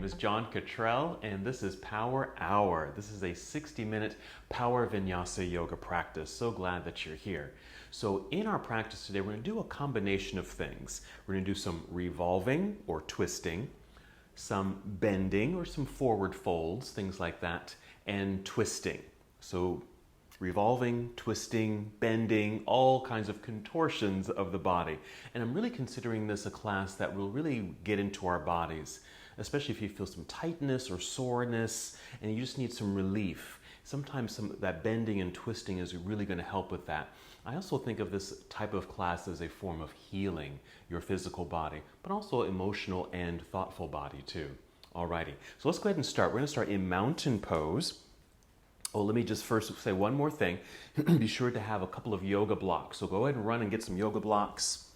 is John Cottrell, and this is Power Hour. This is a 60-minute power vinyasa yoga practice. So glad that you're here. So in our practice today, we're going to do a combination of things. We're going to do some revolving or twisting, some bending or some forward folds, things like that, and twisting. So revolving, twisting, bending, all kinds of contortions of the body. And I'm really considering this a class that will really get into our bodies, especially if you feel some tightness or soreness and you just need some relief. Sometimes that bending and twisting is really going to help with that. I also think of this type of class as a form of healing your physical body, but also emotional and thoughtful body too. Alrighty, so let's go ahead and start. We're going to start in mountain pose. Oh, let me just first say one more thing. Be sure to have a couple of yoga blocks. So go ahead and run and get some yoga blocks.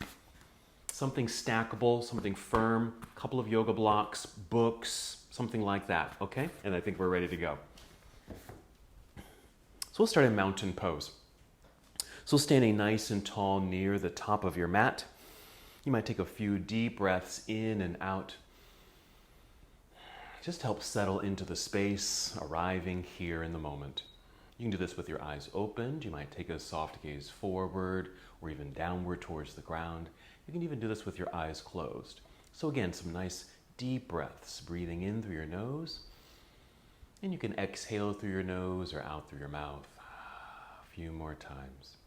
Something stackable, something firm, a couple of yoga blocks, books, something like that, okay? And I think we're ready to go. So we'll start in mountain pose. So standing nice and tall near the top of your mat. You might take a few deep breaths in and out. Just help settle into the space, arriving here in the moment. You can do this with your eyes opened. You might take a soft gaze forward or even downward towards the ground. You can even do this with your eyes closed. So again, some nice deep breaths, breathing in through your nose. And you can exhale through your nose or out through your mouth. A few more times.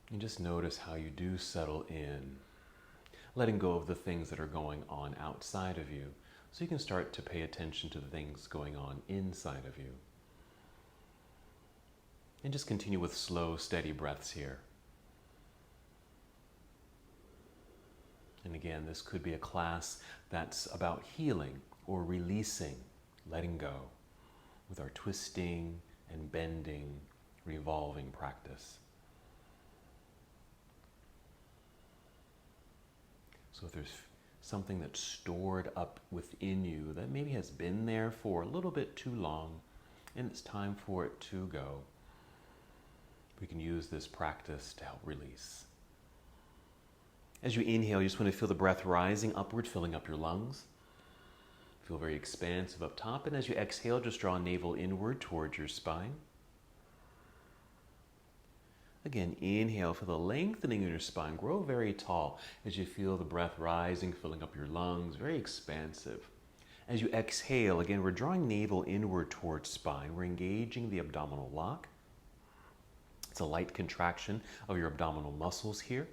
And just notice how you do settle in, letting go of the things that are going on outside of you. So you can start to pay attention to the things going on inside of you. And just continue with slow, steady breaths here. And again, this could be a class that's about healing or releasing, letting go with our twisting and bending, revolving practice. So if there's something that's stored up within you that maybe has been there for a little bit too long and it's time for it to go, we can use this practice to help release. As you inhale, you just want to feel the breath rising upward, filling up your lungs. Feel very expansive up top, and as you exhale, just draw navel inward towards your spine. Again, inhale for the lengthening of your spine. Grow very tall as you feel the breath rising, filling up your lungs, very expansive. As you exhale, again, we're drawing navel inward towards spine. We're engaging the abdominal lock. It's a light contraction of your abdominal muscles here.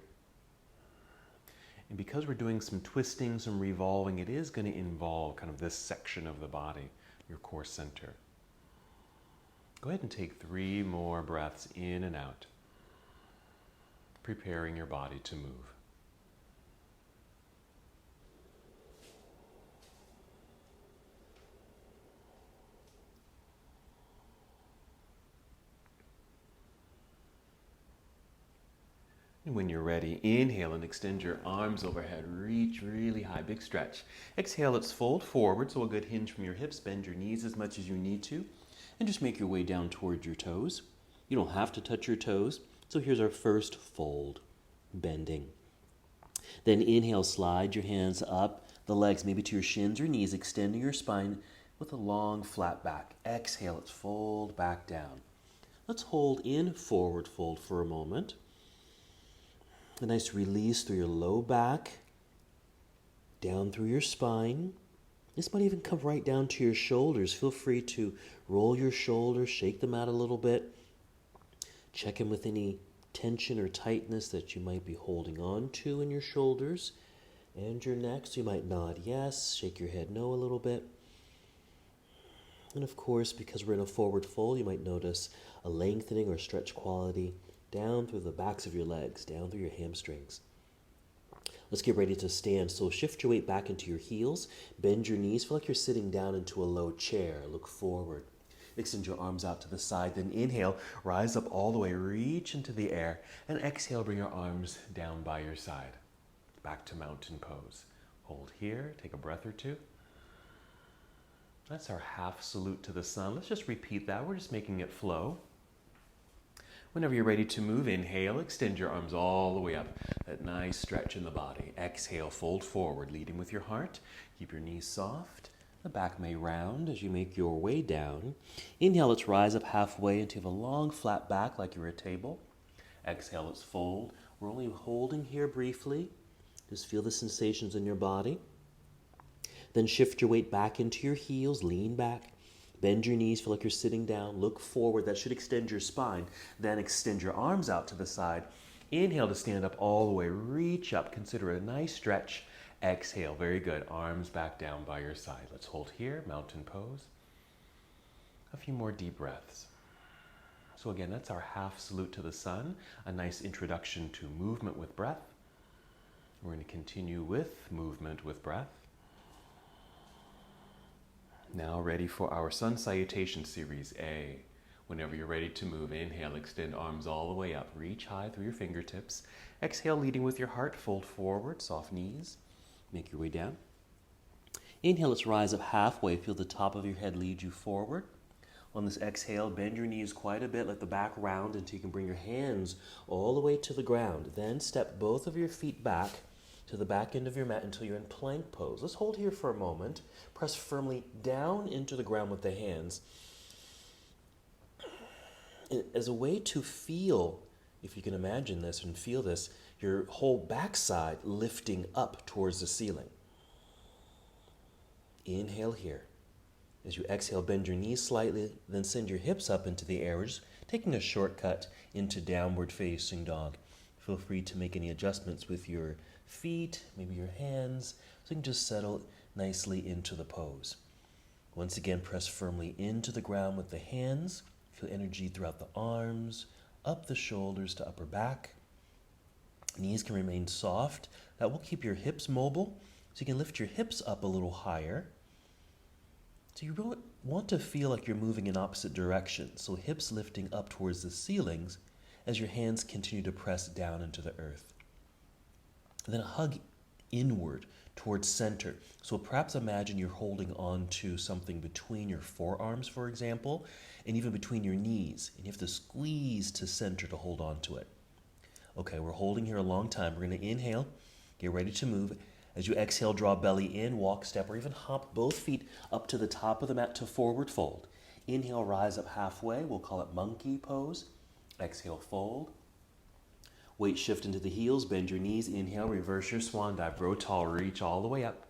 And because we're doing some twisting, some revolving, it is going to involve kind of this section of the body, your core center. Go ahead and take 3 more breaths in and out, preparing your body to move. And when you're ready, inhale and extend your arms overhead. Reach really high, big stretch. Exhale, let's fold forward, so a good hinge from your hips. Bend your knees as much as you need to, and just make your way down towards your toes. You don't have to touch your toes. So here's our first fold, bending. Then inhale, slide your hands up, the legs maybe to your shins or knees, extending your spine with a long flat back. Exhale, let's fold back down. Let's hold in forward fold for a moment. A nice release through your low back, down through your spine. This might even come right down to your shoulders. Feel free to roll your shoulders, shake them out a little bit. Check in with any tension or tightness that you might be holding on to in your shoulders and your neck. So you might nod yes, shake your head no a little bit. And of course, because we're in a forward fold, you might notice a lengthening or stretch quality down through the backs of your legs, down through your hamstrings. Let's get ready to stand. So shift your weight back into your heels, bend your knees, feel like you're sitting down into a low chair, look forward. Extend your arms out to the side, then inhale, rise up all the way, reach into the air, and exhale, bring your arms down by your side. Back to mountain pose. Hold here, take a breath or two. That's our half salute to the sun. Let's just repeat that. We're just making it flow. Whenever you're ready to move, inhale, extend your arms all the way up. That nice stretch in the body. Exhale, fold forward, leading with your heart. Keep your knees soft. The back may round as you make your way down. Inhale, let's rise up halfway until you have a long flat back like you're a table. Exhale, let's fold. We're only holding here briefly. Just feel the sensations in your body. Then shift your weight back into your heels, lean back. Bend your knees, feel like you're sitting down. Look forward, that should extend your spine. Then extend your arms out to the side. Inhale to stand up all the way, reach up, consider it a nice stretch. Exhale, very good, arms back down by your side. Let's hold here, mountain pose. A few more deep breaths. So again, that's our half salute to the sun, a nice introduction to movement with breath. We're going to continue with movement with breath. Now ready for our sun salutation series A. Whenever you're ready to move, inhale, extend arms all the way up. Reach high through your fingertips. Exhale, leading with your heart, fold forward, soft knees. Make your way down. Inhale, let's rise up halfway. Feel the top of your head lead you forward. On this exhale, bend your knees quite a bit. Let the back round until you can bring your hands all the way to the ground. Then step both of your feet back to the back end of your mat until you're in plank pose. Let's hold here for a moment. Press firmly down into the ground with the hands. As a way to feel, if you can imagine this and feel this, your whole backside lifting up towards the ceiling. Inhale here. As you exhale, bend your knees slightly, then send your hips up into the air. We're just taking a shortcut into downward facing dog. Feel free to make any adjustments with your feet, maybe your hands, so you can just settle nicely into the pose. Once again, press firmly into the ground with the hands. Feel energy throughout the arms, up the shoulders to upper back. Knees can remain soft. That will keep your hips mobile, so you can lift your hips up a little higher. So you really want to feel like you're moving in opposite directions, so hips lifting up towards the ceilings as your hands continue to press down into the earth. And then a hug inward towards center. So perhaps imagine you're holding on to something between your forearms, for example, and even between your knees. And you have to squeeze to center to hold on to it. Okay, we're holding here a long time. We're going to inhale, get ready to move. As you exhale, draw belly in, walk, step, or even hop both feet up to the top of the mat to forward fold. Inhale, rise up halfway. We'll call it monkey pose. Exhale, fold. Weight shift into the heels, bend your knees. Inhale, reverse your swan dive, grow tall, reach all the way up.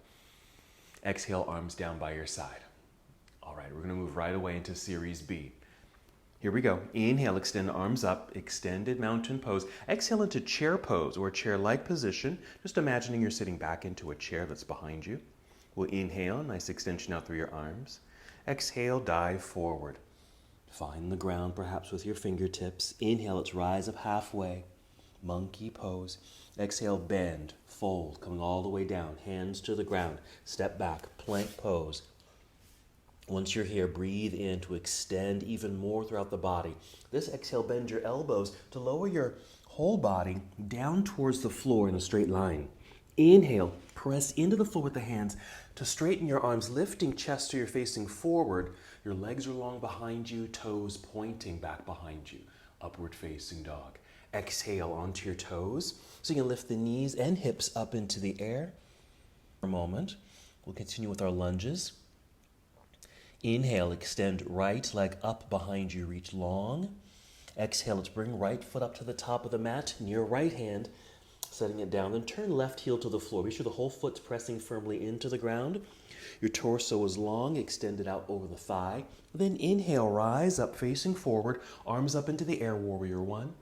Exhale, arms down by your side. All right, we're going to move right away into Series B. Here we go. Inhale, extend arms up, extended mountain pose. Exhale into chair pose or chair-like position. Just imagining you're sitting back into a chair that's behind you. We'll inhale, nice extension out through your arms. Exhale, dive forward. Find the ground perhaps with your fingertips. Inhale, let's rise up halfway. Monkey pose. Exhale, bend, fold, coming all the way down. Hands to the ground. Step back, plank pose. Once you're here, breathe in to extend even more throughout the body. This exhale, bend your elbows to lower your whole body down towards the floor in a straight line. Inhale, press into the floor with the hands to straighten your arms, lifting chest so you're facing forward. Your legs are long behind you, toes pointing back behind you. Upward facing dog. Exhale onto your toes so you can lift the knees and hips up into the air. For a moment, we'll continue with our lunges. Inhale, extend right leg up behind you, reach long. Exhale, let's bring right foot up to the top of the mat, near right hand, setting it down. Then turn left heel to the floor. Be sure the whole foot's pressing firmly into the ground. Your torso is long, extended out over the thigh. Then inhale, rise up, facing forward, arms up into the air, warrior one.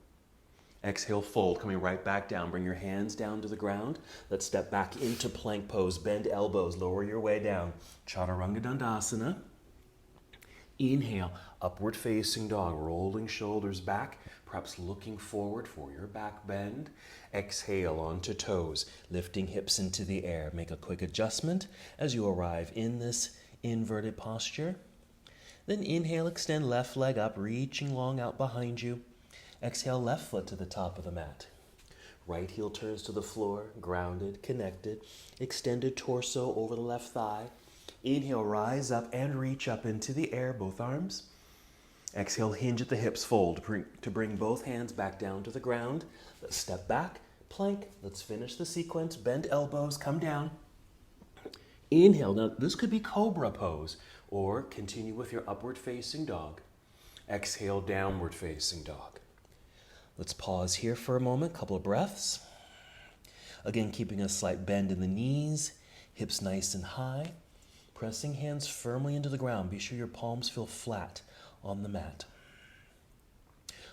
Exhale, fold, coming right back down. Bring your hands down to the ground. Let's step back into plank pose. Bend elbows, lower your way down. Chaturanga Dandasana. Inhale, upward facing dog, rolling shoulders back, perhaps looking forward for your back bend. Exhale onto toes, lifting hips into the air. Make a quick adjustment as you arrive in this inverted posture. Then inhale, extend left leg up, reaching long out behind you. Exhale, left foot to the top of the mat. Right heel turns to the floor, grounded, connected. Extended torso over the left thigh. Inhale, rise up and reach up into the air, both arms. Exhale, hinge at the hips, fold to bring both hands back down to the ground. Let's step back, plank. Let's finish the sequence. Bend elbows, come down. Inhale. Now, this could be cobra pose, or continue with your upward facing dog. Exhale, downward facing dog. Let's pause here for a moment, couple of breaths. Again, keeping a slight bend in the knees, hips nice and high. Pressing hands firmly into the ground. Be sure your palms feel flat on the mat.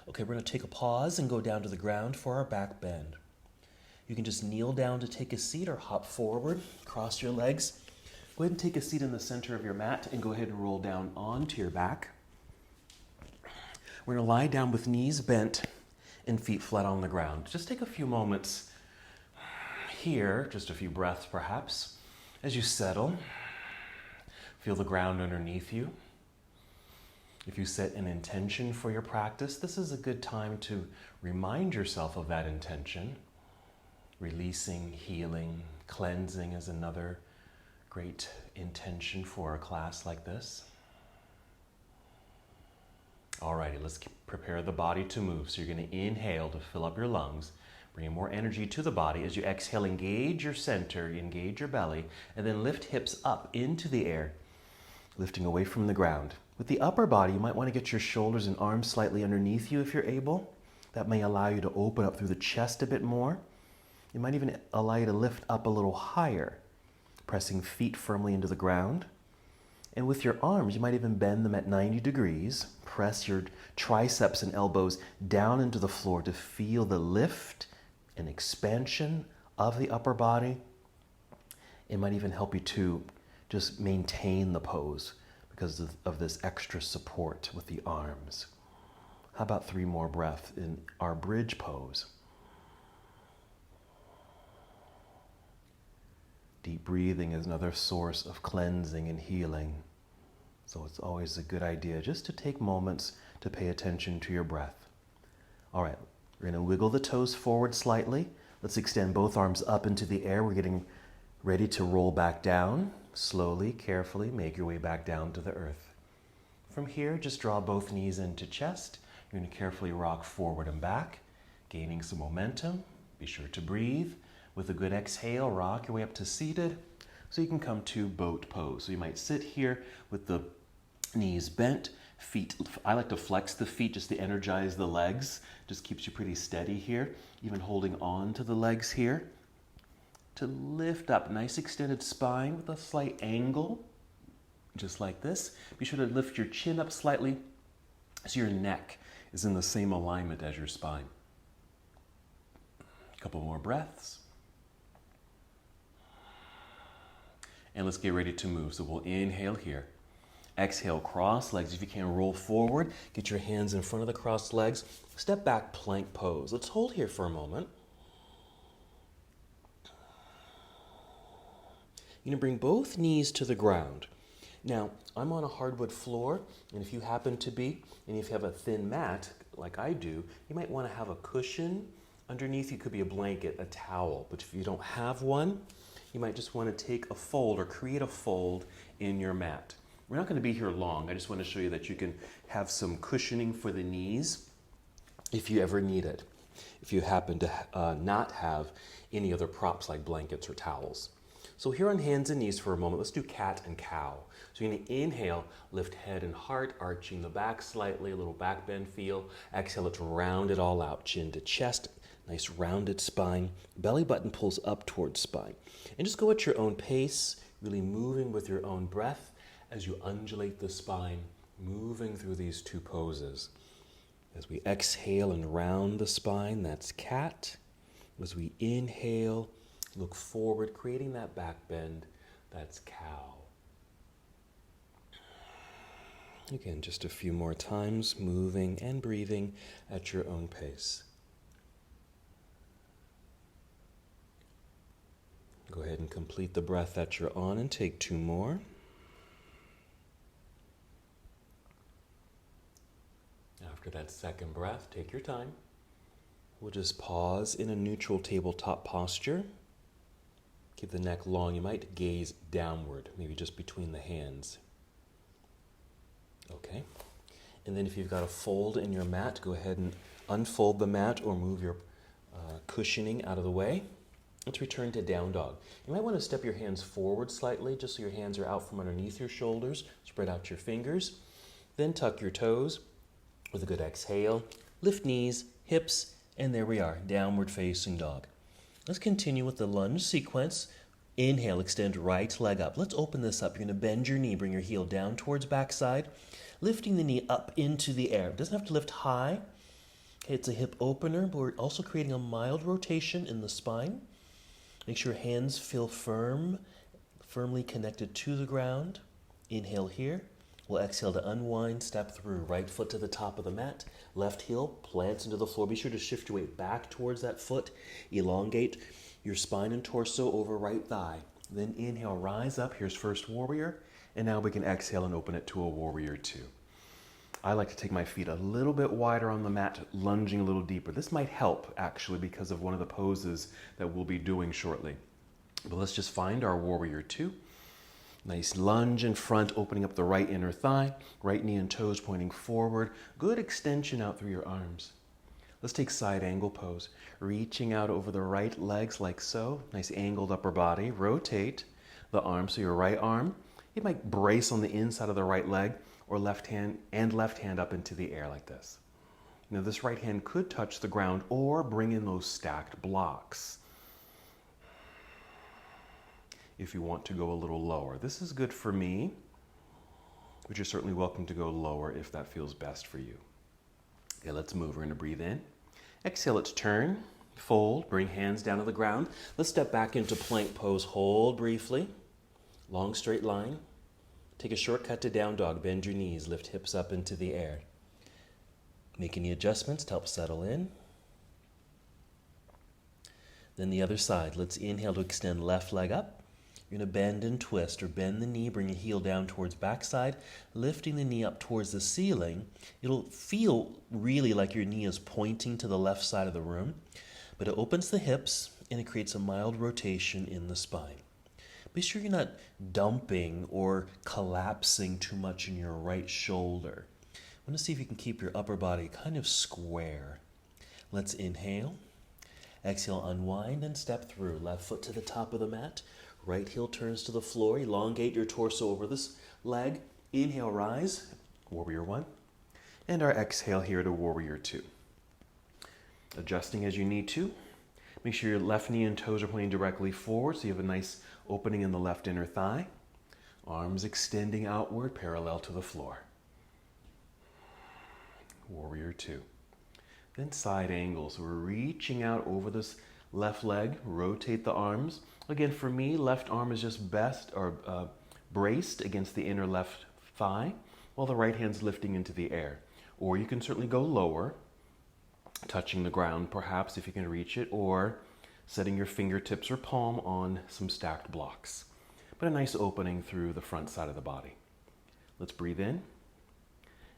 Okay, we're going to take a pause and go down to the ground for our back bend. You can just kneel down to take a seat or hop forward, cross your legs. Go ahead and take a seat in the center of your mat and go ahead and roll down onto your back. We're going to lie down with knees bent and feet flat on the ground. Just take a few moments here, just a few breaths perhaps, as you settle. Feel the ground underneath you. If you set an intention for your practice, this is a good time to remind yourself of that intention. Releasing, healing, cleansing is another great intention for a class like this. Alrighty, let's prepare the body to move. So you're going to inhale to fill up your lungs, bring more energy to the body. As you exhale, engage your center, engage your belly, and then lift hips up into the air, lifting away from the ground. With the upper body, you might want to get your shoulders and arms slightly underneath you if you're able. That may allow you to open up through the chest a bit more. It might even allow you to lift up a little higher, pressing feet firmly into the ground. And with your arms, you might even bend them at 90 degrees. Press your triceps and elbows down into the floor to feel the lift and expansion of the upper body. It might even help you to just maintain the pose because of this extra support with the arms. How about 3 more breaths in our bridge pose? Deep breathing is another source of cleansing and healing. So it's always a good idea just to take moments to pay attention to your breath. All right, we're going to wiggle the toes forward slightly. Let's extend both arms up into the air. We're getting ready to roll back down. Slowly, carefully, make your way back down to the earth. From here, just draw both knees into chest. You're going to carefully rock forward and back, gaining some momentum. Be sure to breathe. With a good exhale, rock your way up to seated so you can come to boat pose. So you might sit here with the knees bent, feet. I like to flex the feet just to energize the legs. Just keeps you pretty steady here. Even holding on to the legs here. To lift up, nice extended spine with a slight angle, just like this. Be sure to lift your chin up slightly so your neck is in the same alignment as your spine. A couple more breaths. And let's get ready to move. So we'll inhale here. Exhale, cross legs. If you can, roll forward. Get your hands in front of the crossed legs. Step back, plank pose. Let's hold here for a moment. You're going to bring both knees to the ground. Now, I'm on a hardwood floor, and if you happen to be, and if you have a thin mat, like I do, you might want to have a cushion underneath. You could be a blanket, a towel, but if you don't have one, you might just want to take a fold or create a fold in your mat. We're not going to be here long. I just want to show you that you can have some cushioning for the knees if you ever need it, if you happen to not have any other props like blankets or towels. So here on hands and knees for a moment, let's do cat and cow. So you're going to inhale, lift head and heart, arching the back slightly, a little back bend feel. Exhale, let's round it all out, chin to chest, nice rounded spine. Belly button pulls up towards spine. And just go at your own pace, really moving with your own breath as you undulate the spine, moving through these 2 poses. As we exhale and round the spine, that's cat. As we inhale, look forward, creating that back bend, that's cow. Again, just a few more times, moving and breathing at your own pace. Go ahead and complete the breath that you're on and take 2 more. After that second breath, take your time. We'll just pause in a neutral tabletop posture. Keep the neck long. You might gaze downward, maybe just between the hands. Okay. And then if you've got a fold in your mat, go ahead and unfold the mat or move your cushioning out of the way. Let's return to down dog. You might want to step your hands forward slightly just so your hands are out from underneath your shoulders. Spread out your fingers. Then tuck your toes with a good exhale. Lift knees, hips, and there we are, downward facing dog. Let's continue with the lunge sequence. Inhale, extend right leg up. Let's open this up. You're going to bend your knee, bring your heel down towards backside, lifting the knee up into the air. It doesn't have to lift high. It's a hip opener, but we're also creating a mild rotation in the spine. Make sure hands feel firm, firmly connected to the ground. Inhale here. We'll exhale to unwind, step through. Right foot to the top of the mat. Left heel plants into the floor. Be sure to shift your weight back towards that foot. Elongate your spine and torso over right thigh. Then inhale, rise up. Here's first warrior. And now we can exhale and open it to a warrior two. I like to take my feet a little bit wider on the mat, lunging a little deeper. This might help, actually, because of one of the poses that we'll be doing shortly. But let's just find our warrior two. Nice lunge in front, opening up the right inner thigh, right knee and toes pointing forward. Good extension out through your arms. Let's take side angle pose. Reaching out over the right legs like so. Nice angled upper body. Rotate the arm, so your right arm, you might brace on the inside of the right leg, or left hand up into the air like this. Now this right hand could touch the ground or bring in those stacked blocks if you want to go a little lower. This is good for me, but you're certainly welcome to go lower if that feels best for you. Okay, let's move. We're going to breathe in. Exhale, let's turn, fold, bring hands down to the ground. Let's step back into plank pose. Hold briefly. Long straight line. Take a shortcut to down dog. Bend your knees. Lift hips up into the air. Make any adjustments to help settle in. Then the other side. Let's inhale to extend left leg up. You're going to bend and twist, or bend the knee. Bring your heel down towards backside. Lifting the knee up towards the ceiling. It'll feel really like your knee is pointing to the left side of the room. But it opens the hips and it creates a mild rotation in the spine. Be sure you're not dumping or collapsing too much in your right shoulder. I want to see if you can keep your upper body kind of square. Let's inhale. Exhale, unwind and step through. Left foot to the top of the mat. Right heel turns to the floor. Elongate your torso over this leg. Inhale, rise. Warrior one. And our exhale here to warrior two. Adjusting as you need to. Make sure your left knee and toes are pointing directly forward so you have a nice opening in the left inner thigh. Arms extending outward, parallel to the floor. Warrior two. Then side angle. So we're reaching out over this left leg. Rotate the arms. Again, for me, left arm is just braced against the inner left thigh, while the right hand's lifting into the air. Or you can certainly go lower, touching the ground perhaps if you can reach it, or setting your fingertips or palm on some stacked blocks. But a nice opening through the front side of the body. Let's breathe in.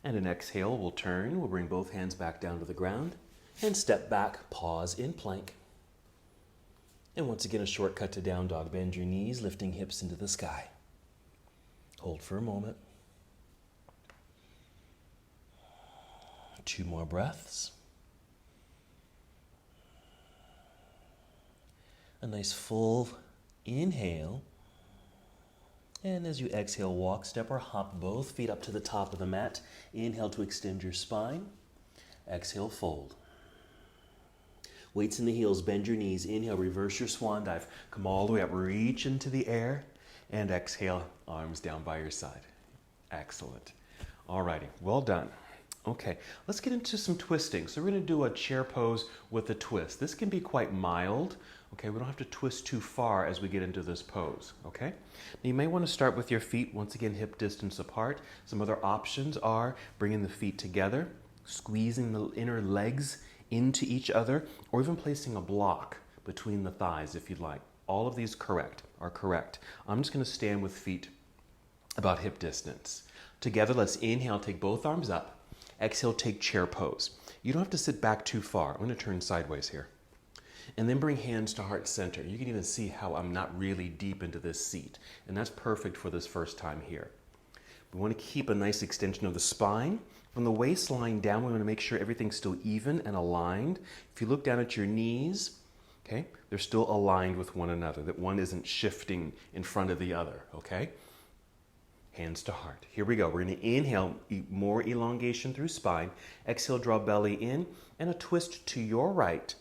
And an exhale, we'll turn. We'll bring both hands back down to the ground and step back, pause in plank. And once again, a shortcut to down dog. Bend your knees, lifting hips into the sky. Hold for a moment. 2 more breaths. A nice full inhale. And as you exhale, walk, step, or hop both feet up to the top of the mat. Inhale to extend your spine. Exhale, fold. Weights in the heels, bend your knees. Inhale, reverse your swan dive. Come all the way up, reach into the air. And exhale, arms down by your side. Excellent. Alrighty, well done. Okay, let's get into some twisting. So we're going to do a chair pose with a twist. This can be quite mild. Okay, we don't have to twist too far as we get into this pose, okay? Now you may want to start with your feet, once again, hip distance apart. Some other options are bringing the feet together, squeezing the inner legs into each other, or even placing a block between the thighs if you'd like. All of these are correct. I'm just going to stand with feet about hip distance. Together, let's inhale, take both arms up. Exhale, take chair pose. You don't have to sit back too far. I'm going to turn sideways here. And then bring hands to heart center. You can even see how I'm not really deep into this seat. And that's perfect for this first time here. We want to keep a nice extension of the spine. From the waistline down, we want to make sure everything's still even and aligned. If you look down at your knees, okay, they're still aligned with one another, that one isn't shifting in front of the other, okay? Hands to heart. Here we go. We're going to inhale, more elongation through spine. Exhale, draw belly in, and a twist to your right.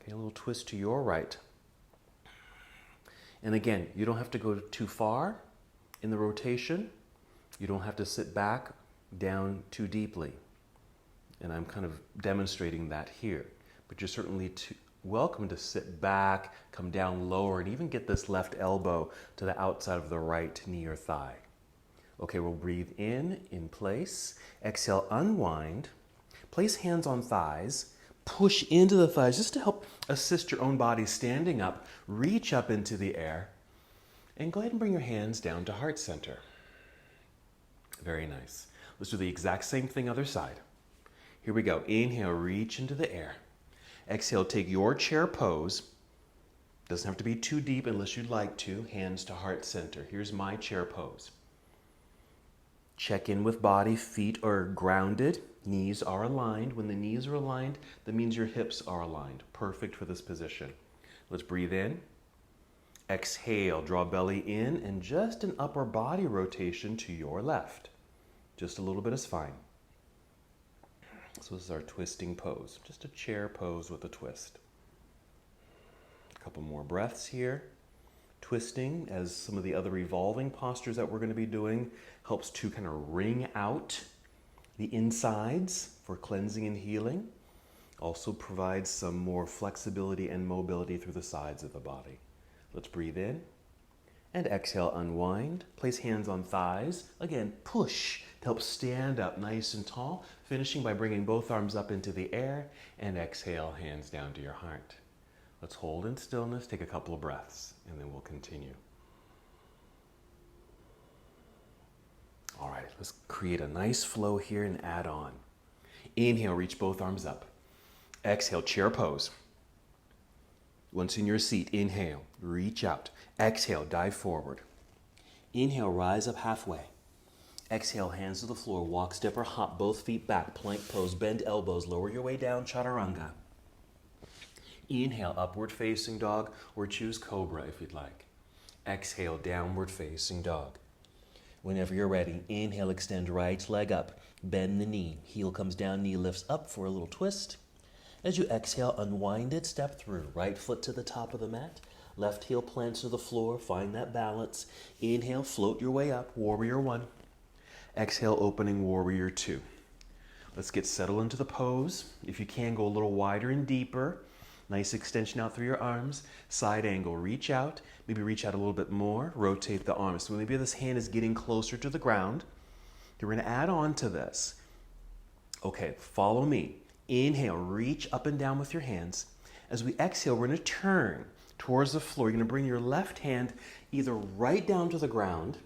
Okay, a little twist to your right. And again, you don't have to go too far in the rotation. You don't have to sit back down too deeply. And I'm kind of demonstrating that here. But you're certainly welcome to sit back, come down lower, and even get this left elbow to the outside of the right knee or thigh. Okay, we'll breathe in place. Exhale, unwind. Place hands on thighs. Push into the thighs just to help assist your own body standing up. Reach up into the air. And go ahead and bring your hands down to heart center. Very nice. Let's do the exact same thing other side. Here we go. Inhale, reach into the air. Exhale, take your chair pose. Doesn't have to be too deep unless you'd like to. Hands to heart center. Here's my chair pose. Check in with body. Feet are grounded. Knees are aligned. When the knees are aligned, that means your hips are aligned. Perfect for this position. Let's breathe in. Exhale, draw belly in, and just an upper body rotation to your left. Just a little bit is fine. So this is our twisting pose. Just a chair pose with a twist. A couple more breaths here. Twisting, as some of the other revolving postures that we're going to be doing, helps to kind of wring out the insides for cleansing and healing. Also provides some more flexibility and mobility through the sides of the body. Let's breathe in and exhale, unwind. Place hands on thighs. Again, push to help stand up nice and tall, finishing by bringing both arms up into the air and exhale, hands down to your heart. Let's hold in stillness, take a couple of breaths, and then we'll continue. All right, let's create a nice flow here and add on. Inhale, reach both arms up. Exhale, chair pose. Once in your seat, inhale, reach out. Exhale, dive forward. Inhale, rise up halfway. Exhale, hands to the floor, walk, step, or hop, both feet back, plank pose, bend elbows, lower your way down, chaturanga. Inhale, upward facing dog, or choose cobra if you'd like. Exhale, downward facing dog. Whenever you're ready, inhale, extend right leg up, bend the knee, heel comes down, knee lifts up for a little twist. As you exhale, unwind it, step through. Right foot to the top of the mat. Left heel plants to the floor. Find that balance. Inhale, float your way up. Warrior 1. Exhale, opening Warrior 2. Let's get settled into the pose. If you can, go a little wider and deeper. Nice extension out through your arms. Side angle, reach out. Maybe reach out a little bit more. Rotate the arms. So maybe this hand is getting closer to the ground. We're going to add on to this. Okay, follow me. Inhale, reach up and down with your hands. As we exhale, we're going to turn towards the floor. You're going to bring your left hand either right down to the ground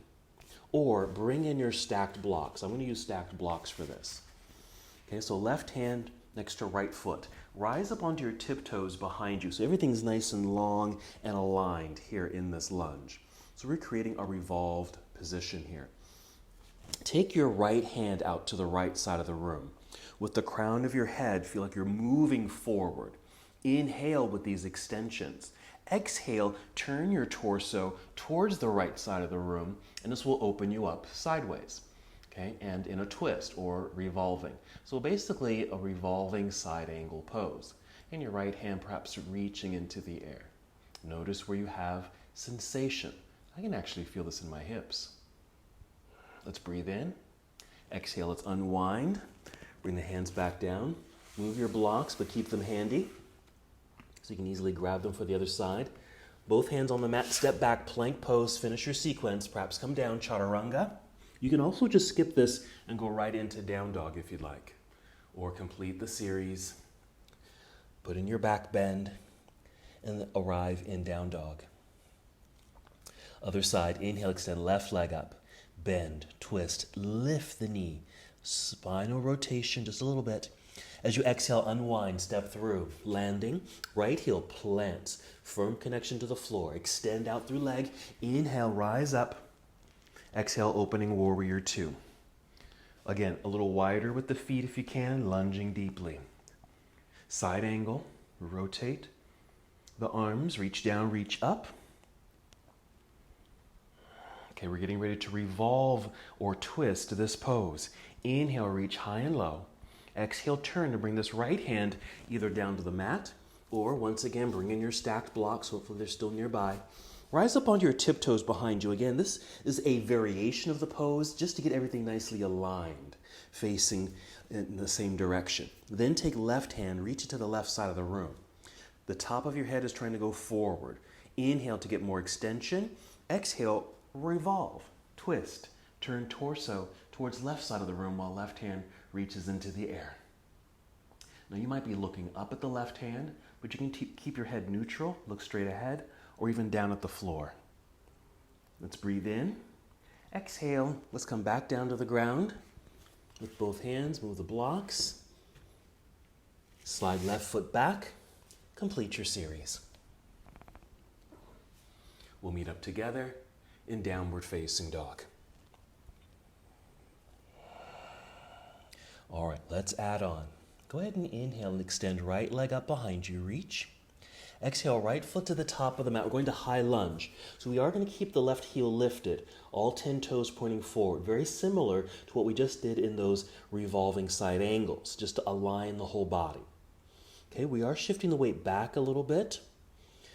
or bring in your stacked blocks. I'm going to use stacked blocks for this. Okay, so left hand next to right foot. Rise up onto your tiptoes behind you so everything's nice and long and aligned here in this lunge. So we're creating a revolved position here. Take your right hand out to the right side of the room. With the crown of your head, feel like you're moving forward. Inhale with these extensions. Exhale, turn your torso towards the right side of the room, and this will open you up sideways, okay? And in a twist or revolving. So basically a revolving side angle pose. And your right hand perhaps reaching into the air. Notice where you have sensation. I can actually feel this in my hips. Let's breathe in. Exhale, let's unwind. Bring the hands back down. Move your blocks, but keep them handy so you can easily grab them for the other side. Both hands on the mat, step back, plank pose, finish your sequence. Perhaps come down, chaturanga. You can also just skip this and go right into down dog if you'd like. Or complete the series. Put in your back bend and arrive in down dog. Other side, inhale, extend left leg up. Bend, twist, lift the knee. Spinal rotation just a little bit. As you exhale, unwind, step through. Landing, right heel plants. Firm connection to the floor. Extend out through leg. Inhale, rise up. Exhale, opening warrior two. Again, a little wider with the feet if you can, lunging deeply. Side angle, rotate. The arms, reach down, reach up. Okay, we're getting ready to revolve or twist this pose. Inhale, reach high and low. Exhale, turn to bring this right hand either down to the mat or once again, bring in your stacked blocks. Hopefully they're still nearby. Rise up onto your tiptoes behind you. Again, this is a variation of the pose just to get everything nicely aligned, facing in the same direction. Then take left hand, reach it to the left side of the room. The top of your head is trying to go forward. Inhale to get more extension. Exhale, revolve, twist, turn torso towards left side of the room while left hand reaches into the air. Now you might be looking up at the left hand, but you can keep your head neutral, look straight ahead, or even down at the floor. Let's breathe in. Exhale, let's come back down to the ground. With both hands, move the blocks. Slide left foot back. Complete your series. We'll meet up together in downward facing dog. All right, let's add on. Go ahead and inhale and extend right leg up behind you, reach. Exhale, right foot to the top of the mat. We're going to high lunge. So we are going to keep the left heel lifted, all 10 toes pointing forward. Very similar to what we just did in those revolving side angles, just to align the whole body. Okay, we are shifting the weight back a little bit.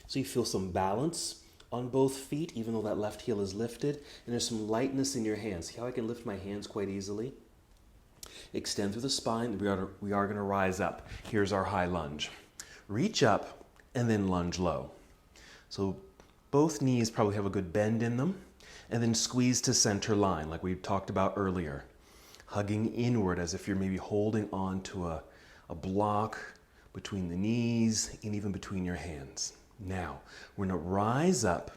So you feel some balance on both feet, even though that left heel is lifted. And there's some lightness in your hands. See how I can lift my hands quite easily? Extend through the spine. We are going to rise up. Here's our high lunge. Reach up and then lunge low. So both knees probably have a good bend in them. And then squeeze to center line like we talked about earlier. Hugging inward as if you're maybe holding on to a block between the knees and even between your hands. Now, we're going to rise up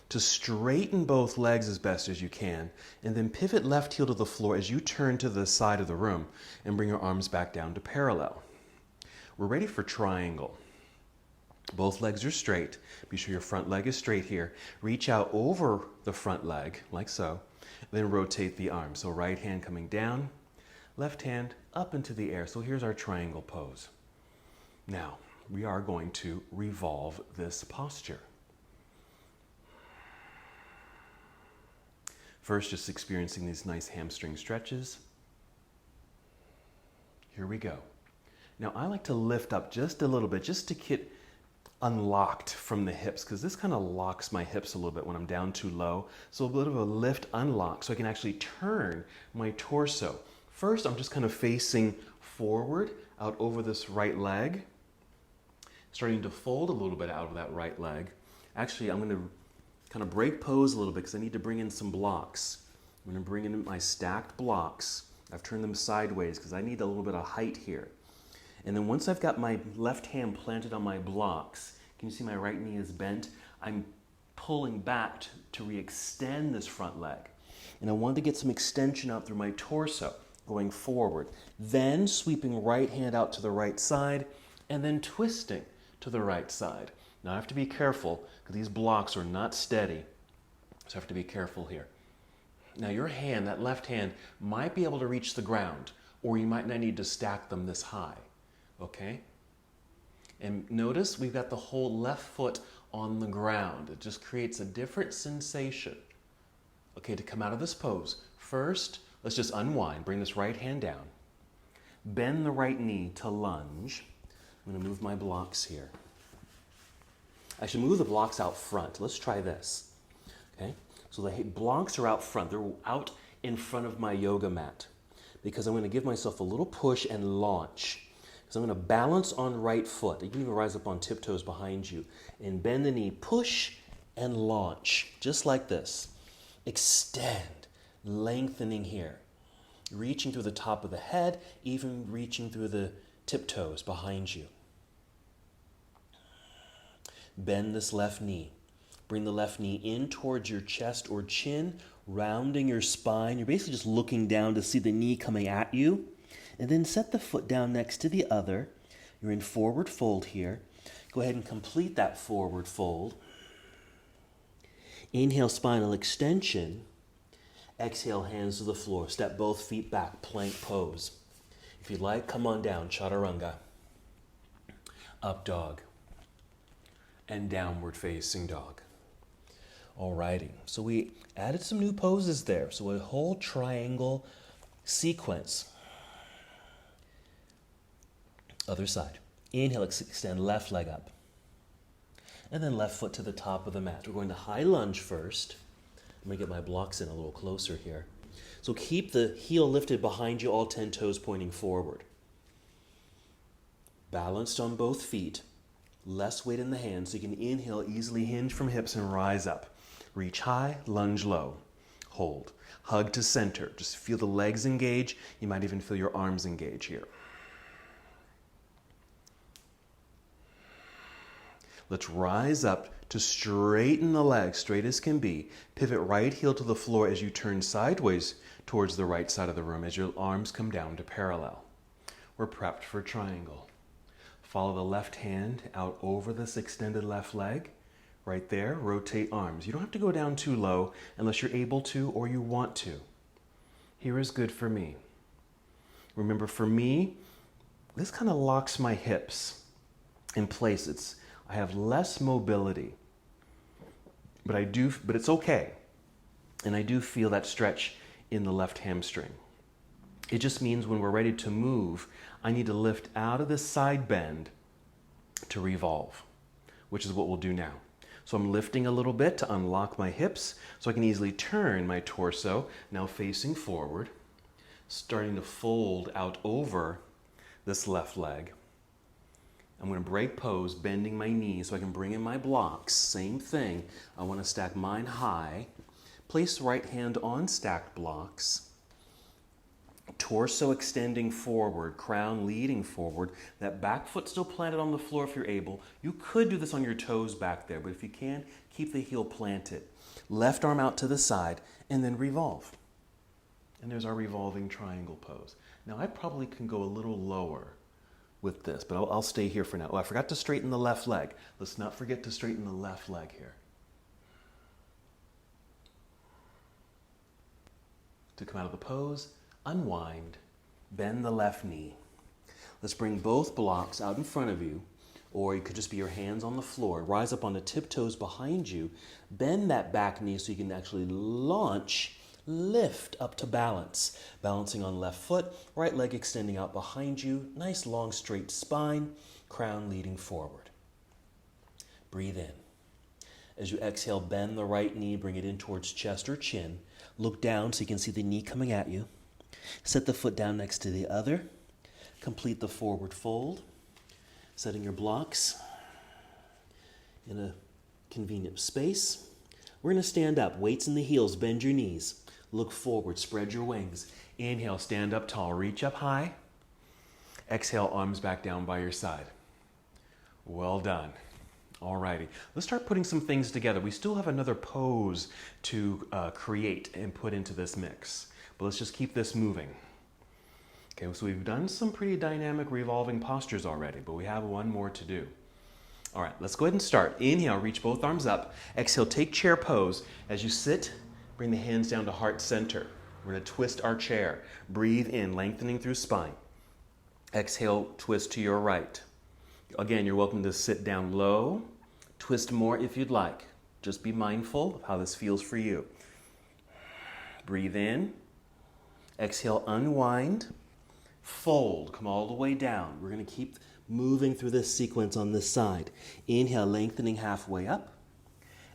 to straighten both legs as best as you can, and then pivot left heel to the floor as you turn to the side of the room and bring your arms back down to parallel. We're ready for triangle. Both legs are straight. Be sure your front leg is straight here. Reach out over the front leg, like so, then rotate the arm. So right hand coming down, left hand up into the air. So here's our triangle pose. Now, we are going to revolve this posture. First, just experiencing these nice hamstring stretches. Here we go. Now, I like to lift up just a little bit, just to get unlocked from the hips, because this kind of locks my hips a little bit when I'm down too low. So a bit of a lift unlock, so I can actually turn my torso. First, I'm just kind of facing forward out over this right leg, starting to fold a little bit out of that right leg. Actually, I'm going to kind of break pose a little bit because I need to bring in some blocks. I'm going to bring in my stacked blocks. I've turned them sideways because I need a little bit of height here. And then once I've got my left hand planted on my blocks, can you see my right knee is bent? I'm pulling back to re-extend this front leg. And I want to get some extension out through my torso going forward. Then sweeping right hand out to the right side and then twisting to the right side. Now I have to be careful because these blocks are not steady. So I have to be careful here. Now your hand, that left hand, might be able to reach the ground, or you might not need to stack them this high. Okay? And notice we've got the whole left foot on the ground. It just creates a different sensation. Okay, to come out of this pose, first, let's just unwind. Bring this right hand down. Bend the right knee to lunge. I'm going to move my blocks here. I should move the blocks out front. Let's try this. Okay? So the blocks are out front. They're out in front of my yoga mat because I'm going to give myself a little push and launch. So I'm going to balance on right foot. You can even rise up on tiptoes behind you and bend the knee, push and launch, just like this. Extend, lengthening here. Reaching through the top of the head, even reaching through the tiptoes behind you. Bend this left knee. Bring the left knee in towards your chest or chin, rounding your spine. You're basically just looking down to see the knee coming at you. And then set the foot down next to the other. You're in forward fold here. Go ahead and complete that forward fold. Inhale, spinal extension. Exhale, hands to the floor. Step both feet back, plank pose. If you'd like, come on down, chaturanga. Up dog. And downward facing dog. Alrighty, so we added some new poses there. So a whole triangle sequence. Other side. Inhale, extend left leg up. And then left foot to the top of the mat. We're going to high lunge first. I'm going to get my blocks in a little closer here. So keep the heel lifted behind you, all 10 toes pointing forward. Balanced on both feet. Less weight in the hands, so you can inhale, easily hinge from hips and rise up. Reach high, lunge low. Hold. Hug to center. Just feel the legs engage. You might even feel your arms engage here. Let's rise up to straighten the legs, straight as can be. Pivot right heel to the floor as you turn sideways towards the right side of the room as your arms come down to parallel. We're prepped for triangle. Follow the left hand out over this extended left leg. Right there, rotate arms. You don't have to go down too low unless you're able to or you want to. Here is good for me. Remember, for me, this kind of locks my hips in place. I have less mobility, but it's okay. And I do feel that stretch in the left hamstring. It just means when we're ready to move, I need to lift out of this side bend to revolve, which is what we'll do now. So I'm lifting a little bit to unlock my hips so I can easily turn my torso, now facing forward, starting to fold out over this left leg. I'm going to break pose, bending my knees so I can bring in my blocks. Same thing. I want to stack mine high. Place right hand on stacked blocks. Torso extending forward, crown leading forward. That back foot still planted on the floor if you're able. You could do this on your toes back there, but if you can, keep the heel planted. Left arm out to the side, and then revolve. And there's our revolving triangle pose. Now I probably can go a little lower with this, but I'll stay here for now. Oh, I forgot to straighten the left leg. Let's not forget to straighten the left leg here. To come out of the pose, unwind, bend the left knee. Let's bring both blocks out in front of you, or it could just be your hands on the floor. Rise up on the tiptoes behind you. Bend that back knee so you can actually launch, lift up to balance. Balancing on left foot, right leg extending out behind you. Nice long straight spine, crown leading forward. Breathe in. As you exhale, bend the right knee, bring it in towards chest or chin. Look down so you can see the knee coming at you. Set the foot down next to the other. Complete the forward fold. Setting your blocks in a convenient space. We're going to stand up. Weights in the heels. Bend your knees. Look forward. Spread your wings. Inhale, stand up tall. Reach up high. Exhale, arms back down by your side. Well done. Alrighty, let's start putting some things together. We still have another pose to create and put into this mix, but let's just keep this moving. Okay, so we've done some pretty dynamic revolving postures already, but we have one more to do. All right, let's go ahead and start. Inhale, reach both arms up. Exhale, take chair pose. As you sit, bring the hands down to heart center. We're gonna twist our chair. Breathe in, lengthening through spine. Exhale, twist to your right. Again, you're welcome to sit down low, twist more if you'd like. Just be mindful of how this feels for you. Breathe in. Exhale, unwind. Fold, come all the way down. We're going to keep moving through this sequence on this side. Inhale, lengthening halfway up.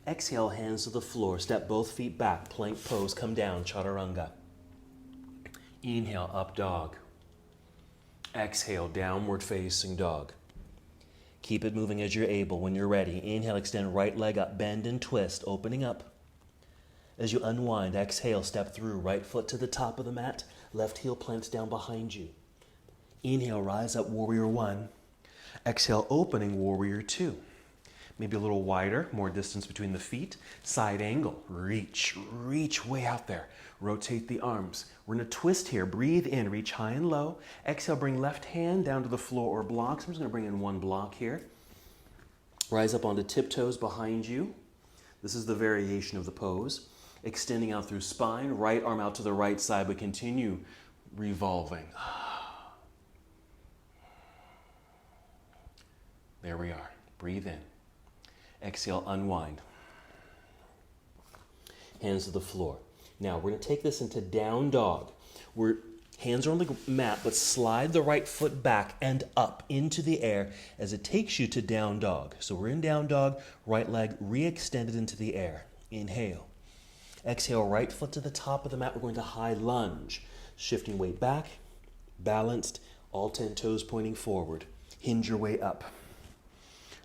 Exhale, hands to the floor. Step both feet back, plank pose, come down, chaturanga. Inhale, up dog. Exhale, downward facing dog. Keep it moving as you're able. When you're ready, inhale, extend right leg up, bend and twist, opening up. As you unwind, exhale, step through, right foot to the top of the mat, left heel plants down behind you. Inhale, rise up, warrior one. Exhale, opening, warrior two. Maybe a little wider, more distance between the feet. Side angle, reach way out there. Rotate the arms. We're gonna twist here. Breathe in, reach high and low. Exhale, bring left hand down to the floor or blocks. I'm just gonna bring in one block here. Rise up onto tiptoes behind you. This is the variation of the pose. extending out through spine, right arm out to the right side, but continue revolving. There we are. Breathe in. Exhale, unwind. Hands to the floor. Now we're going to take this into down dog. Hands are on the mat, but slide the right foot back and up into the air as it takes you to down dog. So we're in down dog, right leg re-extended into the air. Inhale. Exhale, right foot to the top of the mat. We're going to high lunge. Shifting weight back, balanced, all 10 toes pointing forward. Hinge your way up.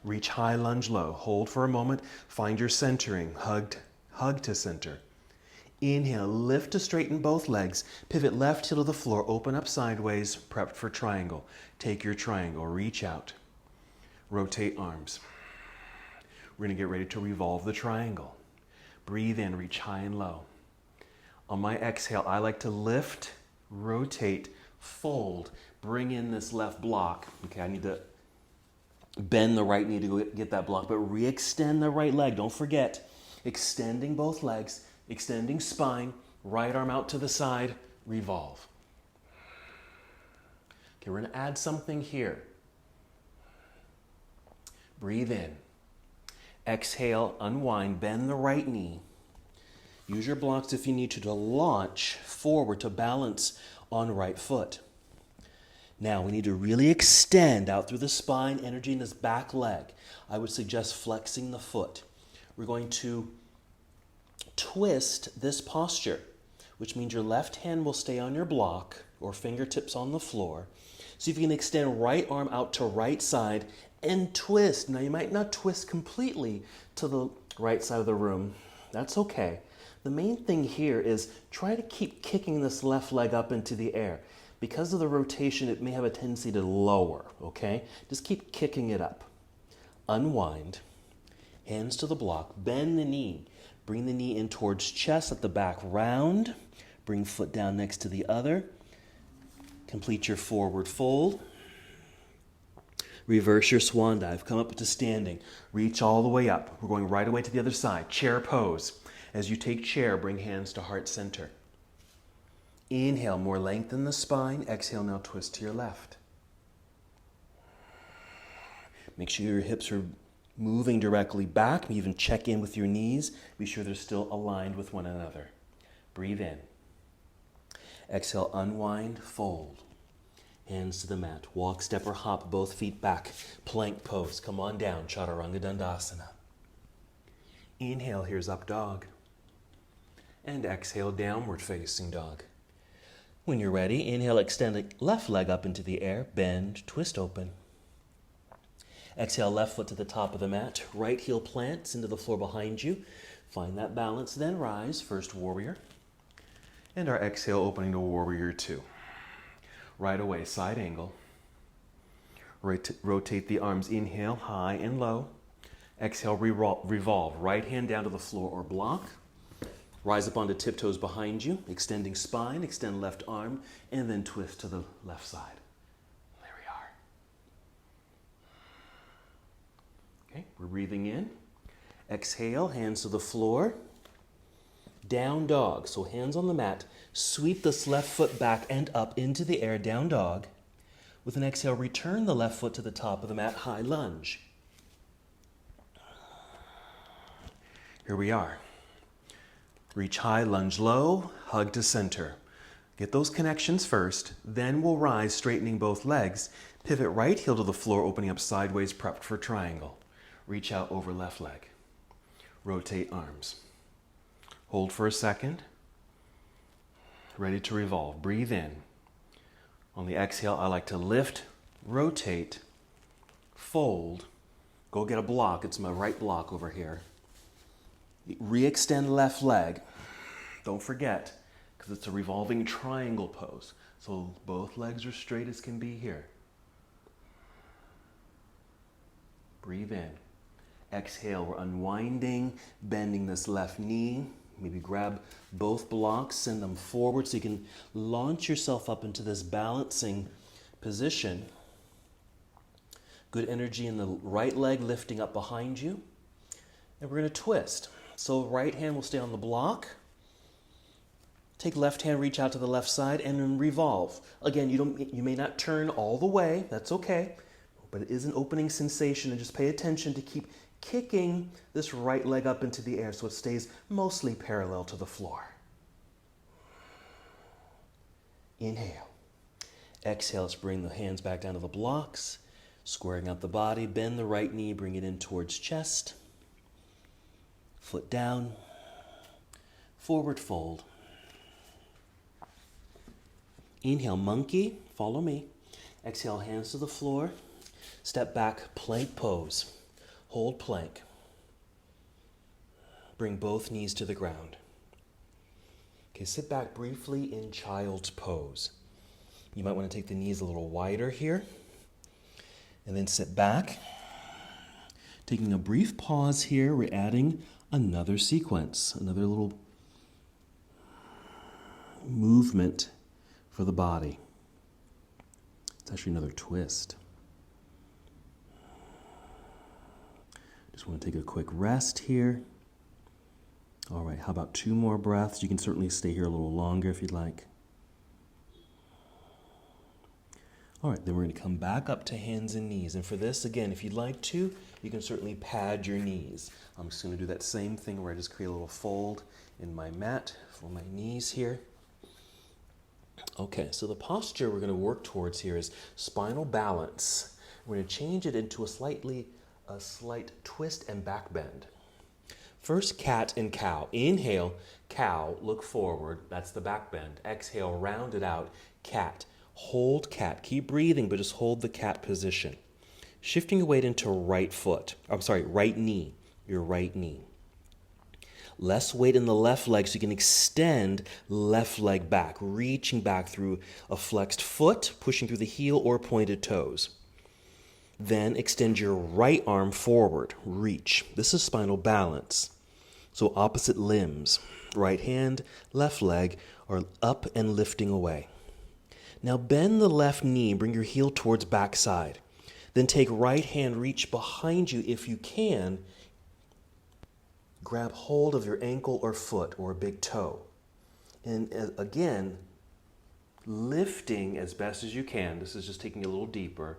Reach high lunge low. Hold for a moment. Find your centering. Hug to center. Inhale, lift to straighten both legs. Pivot left heel to the floor. Open up sideways. Prepped for triangle. Take your triangle. Reach out. Rotate arms. We're going to get ready to revolve the triangle. Breathe in. Reach high and low. On my exhale, I like to lift, rotate, fold. Bring in this left block. Okay, I need to bend the right knee to go get that block, but re-extend the right leg. Don't forget, extending both legs, extending spine, right arm out to the side, revolve. Okay, we're going to add something here. Breathe in. Exhale, unwind, bend the right knee. Use your blocks if you need to launch forward to balance on right foot. Now we need to really extend out through the spine, energy in this back leg. I would suggest flexing the foot. We're going to twist this posture, which means your left hand will stay on your block or fingertips on the floor. See if you can extend right arm out to right side and twist. Now you might not twist completely to the right side of the room. That's okay. The main thing here is try to keep kicking this left leg up into the air. Because of the rotation, it may have a tendency to lower, okay? Just keep kicking it up. Unwind. Hands to the block. Bend the knee. Bring the knee in towards chest, let the back round. Bring foot down next to the other. Complete your forward fold. Reverse your swan dive. Come up to standing. Reach all the way up. We're going right away to the other side. Chair pose. As you take chair, bring hands to heart center. Inhale, more lengthen the spine. Exhale, now twist to your left. Make sure your hips are moving directly back. Even check in with your knees. Be sure they're still aligned with one another. Breathe in. Exhale, unwind, fold. Hands to the mat. Walk, step, or hop, both feet back. Plank pose. Come on down, Chaturanga Dandasana. Inhale, here's up dog. And exhale, downward facing dog. When you're ready, inhale, extend the left leg up into the air, bend, twist open. Exhale, left foot to the top of the mat, right heel plants into the floor behind you. Find that balance, then rise, first warrior. And our exhale opening to warrior two. Right away, side angle. Rotate the arms, inhale, high and low. Exhale, revolve, right hand down to the floor or block. Rise up onto tiptoes behind you, extending spine, extend left arm, and then twist to the left side. There we are. Okay, we're breathing in. Exhale, hands to the floor. Down dog, so hands on the mat. Sweep this left foot back and up into the air, down dog. With an exhale, return the left foot to the top of the mat, high lunge. Here we are. Reach high, lunge low, hug to center. Get those connections first, then we'll rise, straightening both legs. Pivot right heel to the floor, opening up sideways, prepped for triangle. Reach out over left leg. Rotate arms. Hold for a second. Ready to revolve. Breathe in. On the exhale, I like to lift, rotate, fold. Go get a block. It's my right block over here. Re-extend left leg. Don't forget, because it's a revolving triangle pose. So both legs are straight as can be here. Breathe in. Exhale, we're unwinding, bending this left knee. Maybe grab both blocks, send them forward so you can launch yourself up into this balancing position. Good energy in the right leg lifting up behind you. And we're going to twist. So right hand will stay on the block. Take left hand, reach out to the left side, and then revolve. Again, you may not turn all the way. That's okay. But it is an opening sensation, and just pay attention to keep kicking this right leg up into the air so it stays mostly parallel to the floor. Inhale. Exhale, let's bring the hands back down to the blocks, squaring out the body. Bend the right knee, bring it in towards chest. Foot down. Forward fold. Inhale, monkey, follow me. Exhale, hands to the floor. Step back, plank pose. Hold plank. Bring both knees to the ground. Okay, sit back briefly in child's pose. You might want to take the knees a little wider here. And then sit back. Taking a brief pause here, we're adding another sequence, another little movement for the body. It's actually another twist. Just want to take a quick rest here. All right, how about 2 more breaths? You can certainly stay here a little longer if you'd like. All right, then we're going to come back up to hands and knees. And for this, again, if you'd like to, you can certainly pad your knees. I'm just going to do that same thing where I just create a little fold in my mat for my knees here. Okay, so the posture we're going to work towards here is spinal balance. We're going to change it into a slight twist and back bend. First, cat and cow. Inhale, cow, look forward. That's the back bend. Exhale, round it out, cat. Hold cat. Keep breathing, but just hold the cat position. Shifting your weight into right knee, your right knee. Less weight in the left leg so you can extend left leg back, reaching back through a flexed foot, pushing through the heel or pointed toes. Then extend your right arm forward, reach. This is spinal balance. So opposite limbs, right hand, left leg are up and lifting away. Now bend the left knee, bring your heel towards backside. Then take right hand, reach behind you if you can. Grab hold of your ankle or foot or a big toe. And again, lifting as best as you can. This is just taking a little deeper.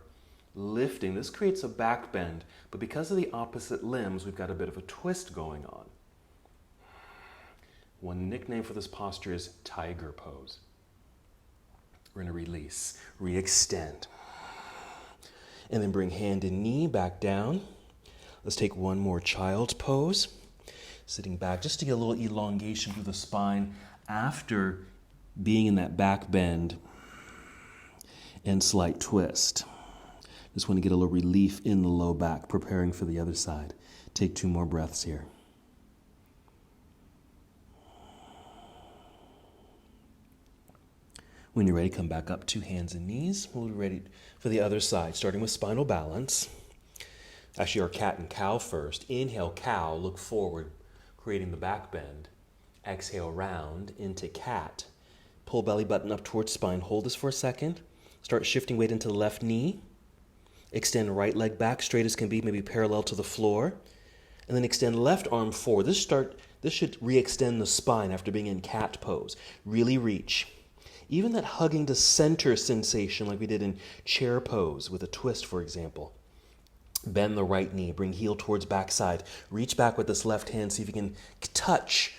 Lifting. This creates a back bend, but because of the opposite limbs, we've got a bit of a twist going on. One nickname for this posture is tiger pose. We're going to release, re-extend. And then bring hand and knee back down. Let's take one more child's pose. Sitting back just to get a little elongation through the spine after being in that back bend and slight twist. Just want to get a little relief in the low back, preparing for the other side. Take 2 more breaths here. When you're ready, come back up to hands and knees. We'll be ready for the other side, starting with spinal balance. Actually, our cat and cow first. Inhale, cow, look forward, creating the back bend. Exhale, round into cat. Pull belly button up towards spine. Hold this for a second. Start shifting weight into the left knee. Extend right leg back, straight as can be, maybe parallel to the floor. And then extend left arm forward. This should re-extend the spine after being in cat pose. Really reach. Even that hugging to center sensation like we did in chair pose with a twist, for example. Bend the right knee, bring heel towards backside. Reach back with this left hand, see if you can touch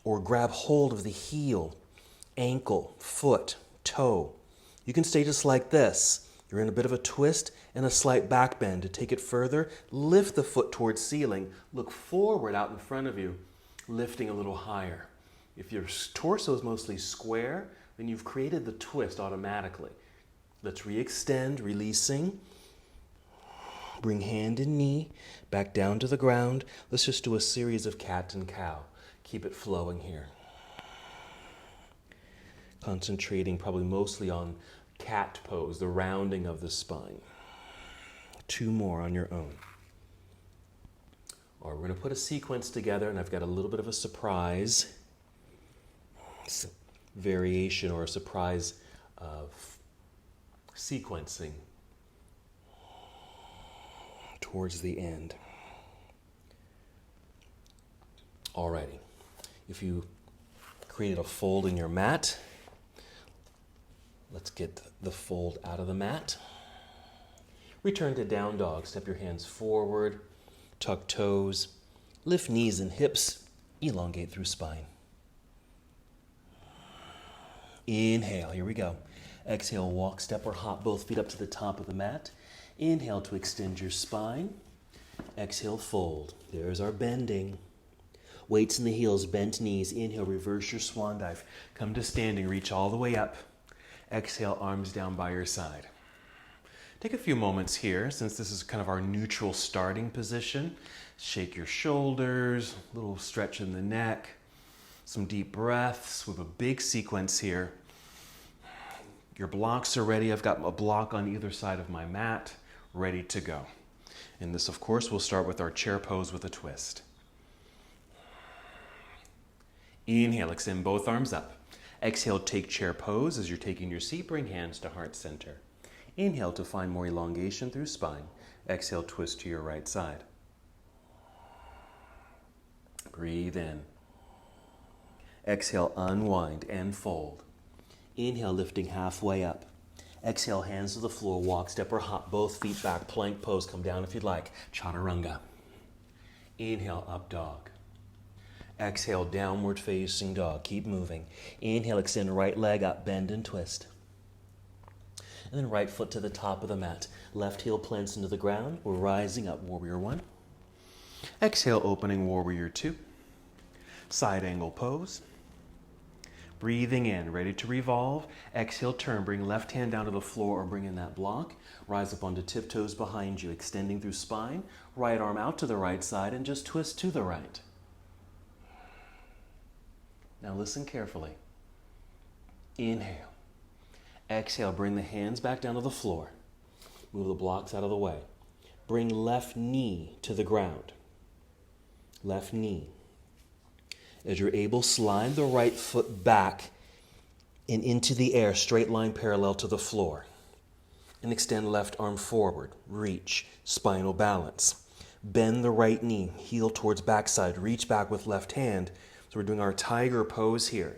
or grab hold of the heel, ankle, foot, toe. You can stay just like this. You're in a bit of a twist and a slight back bend. To take it further, lift the foot towards ceiling. Look forward out in front of you, lifting a little higher. If your torso is mostly square, then you've created the twist automatically. Let's re-extend, releasing. Bring hand and knee back down to the ground. Let's just do a series of cat and cow. Keep it flowing here. Concentrating probably mostly on cat pose, the rounding of the spine. 2 more on your own. Or we're going to put a sequence together, and I've got a little bit of a surprise variation or a surprise sequencing towards the end. Alrighty. If you created a fold in your mat. Let's get the fold out of the mat. Return to down dog. Step your hands forward, tuck toes, lift knees and hips, elongate through spine. Inhale, here we go. Exhale, walk, step, or hop both feet up to the top of the mat. Inhale to extend your spine. Exhale, fold. There's our bending. Weights in the heels, bent knees. Inhale, reverse your swan dive. Come to standing, reach all the way up. Exhale, arms down by your side. Take a few moments here, since this is kind of our neutral starting position. Shake your shoulders, a little stretch in the neck, some deep breaths. We have a big sequence here. Your blocks are ready. I've got a block on either side of my mat, ready to go. And this, of course, will start with our chair pose with a twist. Inhale, extend both arms up. Exhale, take chair pose. As you're taking your seat, bring hands to heart center. Inhale to find more elongation through spine. Exhale, twist to your right side. Breathe in. Exhale, unwind and fold. Inhale, lifting halfway up. Exhale, hands to the floor, walk, step, or hop, both feet back, plank pose. Come down if you'd like. Chaturanga. Inhale, up dog. Exhale, downward facing dog. Keep moving. Inhale, extend right leg up, bend and twist. And then right foot to the top of the mat. Left heel plants into the ground. We're rising up, warrior one. Exhale, opening warrior two. Side angle pose. Breathing in, ready to revolve. Exhale, turn, bring left hand down to the floor or bring in that block. Rise up onto tiptoes behind you, extending through spine. Right arm out to the right side and just twist to the right. Now listen carefully. Inhale. Exhale, bring the hands back down to the floor. Move the blocks out of the way. Bring left knee to the ground. Left knee. As you're able, slide the right foot back and into the air, straight line parallel to the floor. And extend left arm forward. Reach, spinal balance. Bend the right knee, heel towards backside. Reach back with left hand. So we're doing our tiger pose here.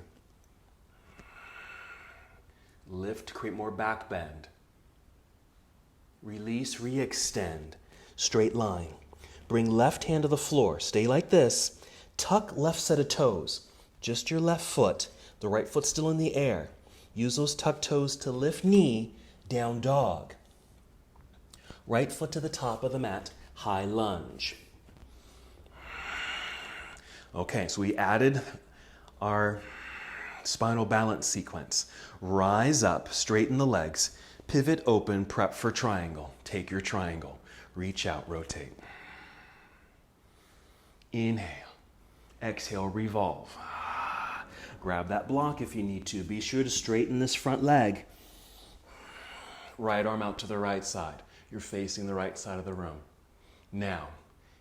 Lift, create more back bend. Release, re-extend. Straight line. Bring left hand to the floor. Stay like this. Tuck left set of toes. Just your left foot. The right foot still in the air. Use those tuck toes to lift knee, down dog. Right foot to the top of the mat, high lunge. Okay, so we added our spinal balance sequence. Rise up, straighten the legs, pivot open, prep for triangle. Take your triangle. Reach out, rotate. Inhale. Exhale, revolve. Grab that block if you need to. Be sure to straighten this front leg. Right arm out to the right side. You're facing the right side of the room. Now,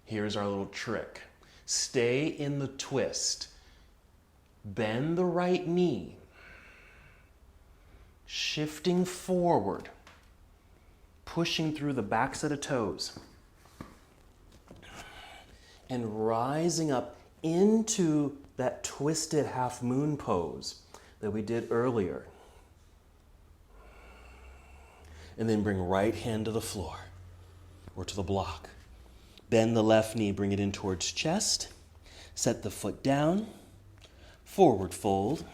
here's our little trick. Stay in the twist. Bend the right knee. Shifting forward. Pushing through the back set of toes. And rising up into that twisted half moon pose that we did earlier. And then bring right hand to the floor or to the block. Bend the left knee, bring it in towards chest. Set the foot down. Forward fold.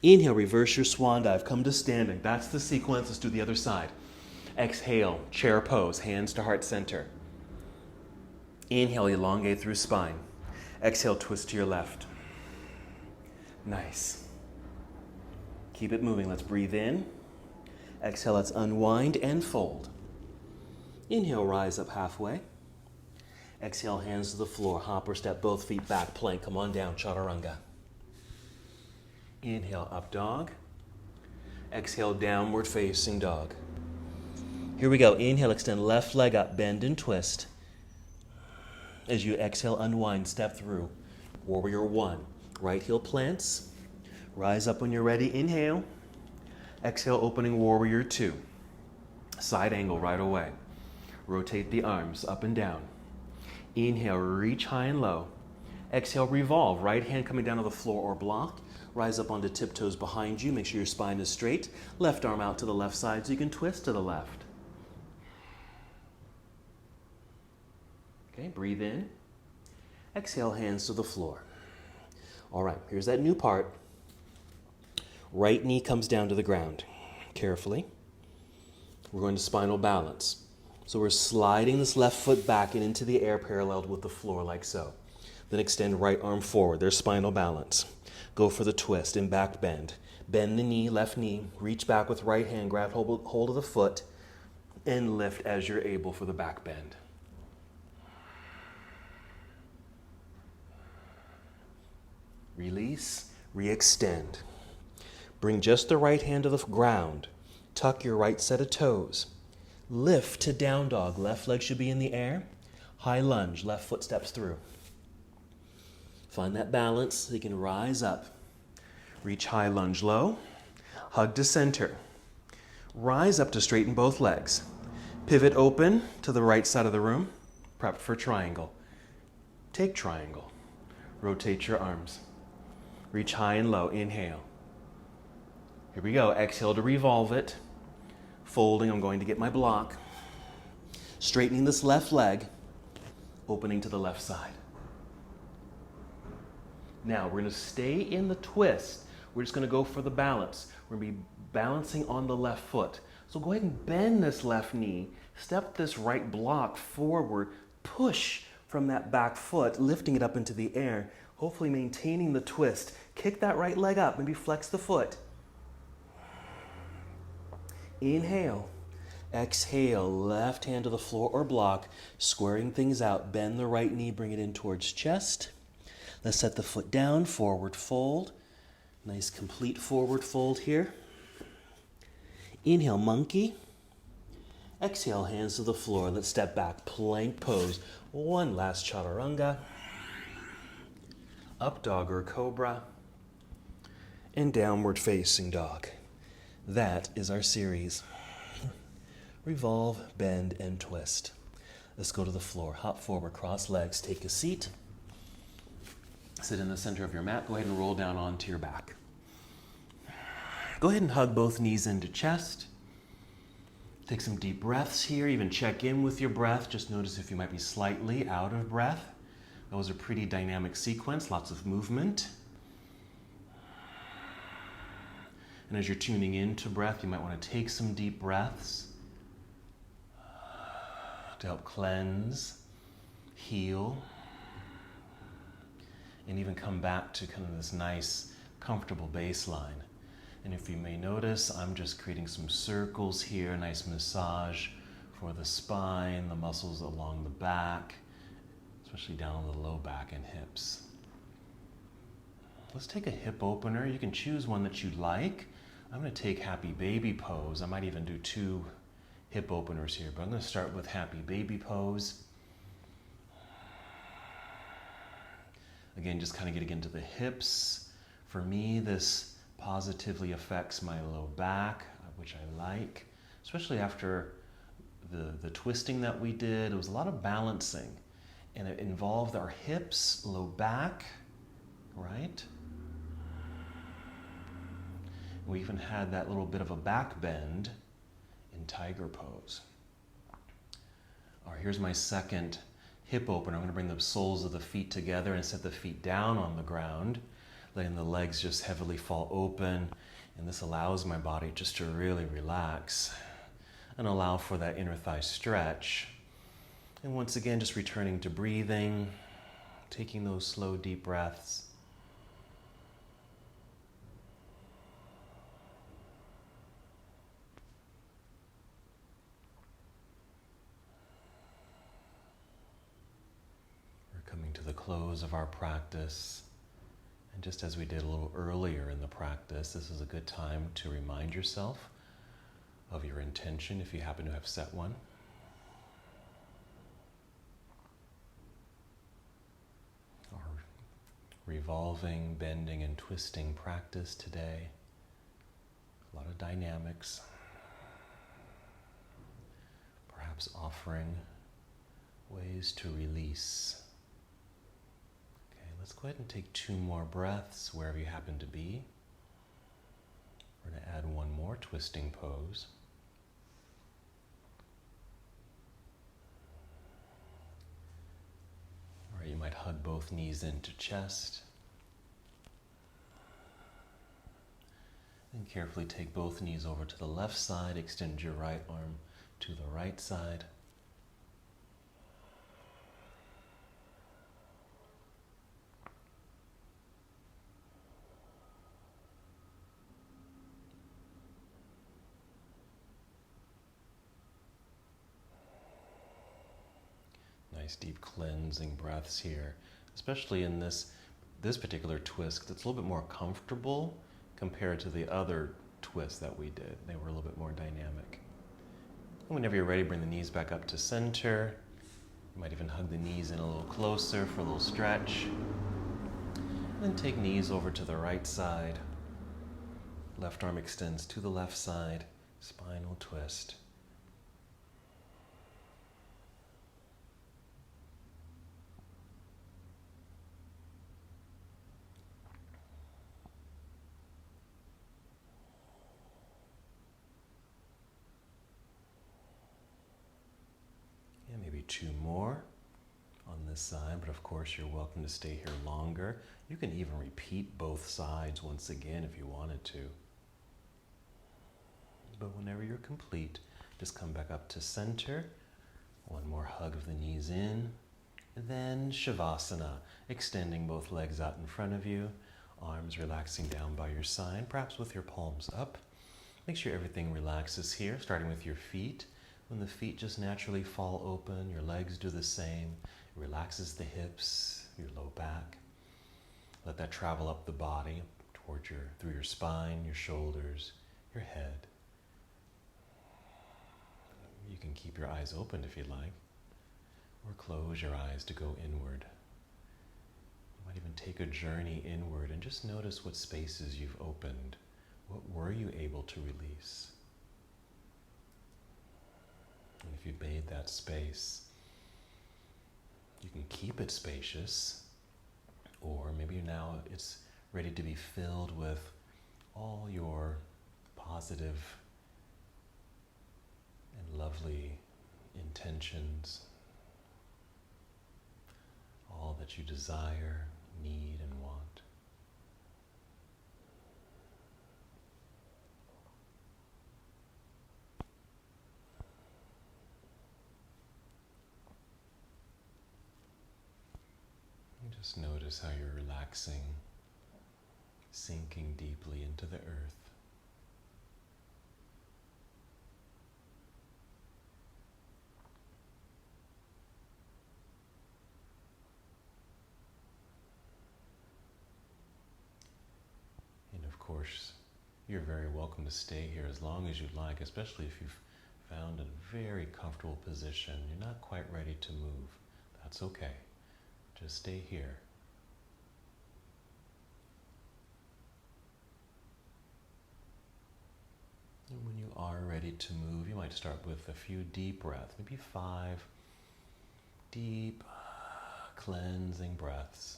Inhale, reverse your swan dive. Come to standing. That's the sequence. Let's do the other side. Exhale, chair pose, hands to heart center. Inhale, elongate through spine. Exhale, twist to your left. Nice. Keep it moving. Let's breathe in. Exhale, let's unwind and fold. Inhale, rise up halfway. Exhale, hands to the floor. Hop or step both feet back. Plank. Come on down. Chaturanga. Inhale, up dog. Exhale, downward facing dog. Here we go. Inhale, extend left leg up. Bend and twist. As you exhale, unwind, step through. Warrior one. Right heel plants. Rise up when you're ready. Inhale. Exhale, opening warrior two. Side angle right away. Rotate the arms up and down. Inhale, reach high and low. Exhale, revolve. Right hand coming down to the floor or block. Rise up onto tiptoes behind you. Make sure your spine is straight. Left arm out to the left side so you can twist to the left. Okay, breathe in. Exhale, hands to the floor. All right, here's that new part. Right knee comes down to the ground. Carefully. We're going to spinal balance. So we're sliding this left foot back and into the air paralleled with the floor like so. Then extend right arm forward. There's spinal balance. Go for the twist and back bend. Bend the knee, left knee. Reach back with right hand. Grab hold of the foot and lift as you're able for the back bend. Release, re-extend. Bring just the right hand to the ground. Tuck your right set of toes. Lift to down dog. Left leg should be in the air. High lunge. Left foot steps through. Find that balance so you can rise up. Reach high lunge low. Hug to center. Rise up to straighten both legs. Pivot open to the right side of the room. Prep for triangle. Take triangle. Rotate your arms. Reach high and low. Inhale. Here we go. Exhale to revolve it. Folding, I'm going to get my block. Straightening this left leg. Opening to the left side. Now, we're going to stay in the twist. We're just going to go for the balance. We're going to be balancing on the left foot. So go ahead and bend this left knee. Step this right block forward. Push from that back foot, lifting it up into the air. Hopefully maintaining the twist. Kick that right leg up. Maybe flex the foot. Inhale. Exhale. Left hand to the floor or block. Squaring things out. Bend the right knee. Bring it in towards chest. Let's set the foot down. Forward fold. Nice complete forward fold here. Inhale, monkey. Exhale, hands to the floor. Let's step back. Plank pose. One last chaturanga. Up dog or cobra. And downward facing dog. That is our series. Revolve, bend, and twist. Let's go to the floor. Hop forward, cross legs, take a seat. Sit in the center of your mat. Go ahead and roll down onto your back. Go ahead and hug both knees into chest. Take some deep breaths here. Even check in with your breath. Just notice if you might be slightly out of breath. That was a pretty dynamic sequence, lots of movement. And as you're tuning into breath, you might want to take some deep breaths to help cleanse, heal, and even come back to kind of this nice, comfortable baseline. And if you may notice, I'm just creating some circles here, a nice massage for the spine, the muscles along the back, especially down the low back and hips. Let's take a hip opener. You can choose one that you like. I'm going to take happy baby pose. I might even do 2 hip openers here, but I'm going to start with happy baby pose. Again, just kind of getting into the hips. For me, this positively affects my low back, which I like, especially after the twisting that we did. It was a lot of balancing, and it involved our hips, low back, right? We even had that little bit of a back bend in tiger pose. All right, here's my second hip opener. I'm going to bring the soles of the feet together and set the feet down on the ground, letting the legs just heavily fall open. And this allows my body just to really relax and allow for that inner thigh stretch. And once again, just returning to breathing, taking those slow, deep breaths. Coming to the close of our practice. And just as we did a little earlier in the practice, this is a good time to remind yourself of your intention if you happen to have set one. Our revolving, bending, and twisting practice today. A lot of dynamics. Perhaps offering ways to release. Let's go ahead and take 2 more breaths wherever you happen to be. We're going to add 1 more twisting pose. Or you might hug both knees into chest. And carefully take both knees over to the left side. Extend your right arm to the right side. Nice deep cleansing breaths here, especially in this particular twist. It's a little bit more comfortable compared to the other twists that we did. They were a little bit more dynamic. And whenever you're ready, bring the knees back up to center. You might even hug the knees in a little closer for a little stretch. And then take knees over to the right side. Left arm extends to the left side. Spinal twist. Maybe 2 more on this side, but of course you're welcome to stay here longer. You can even repeat both sides once again if you wanted to. But whenever you're complete, just come back up to center. 1 more hug of the knees in. And then Shavasana, extending both legs out in front of you, arms relaxing down by your side, perhaps with your palms up. Make sure everything relaxes here, starting with your feet. When the feet just naturally fall open, your legs do the same. It relaxes the hips, your low back. Let that travel up the body, through your spine, your shoulders, your head. You can keep your eyes open if you'd like, or close your eyes to go inward. You might even take a journey inward and just notice what spaces you've opened. What were you able to release? And if you made that space, you can keep it spacious, or maybe now it's ready to be filled with all your positive and lovely intentions, all that you desire, need, and want. Just notice how you're relaxing, sinking deeply into the earth. And of course, you're very welcome to stay here as long as you'd like, especially if you've found a very comfortable position. You're not quite ready to move. That's okay. Just stay here. And when you are ready to move, you might start with a few deep breaths, maybe 5 deep, cleansing breaths.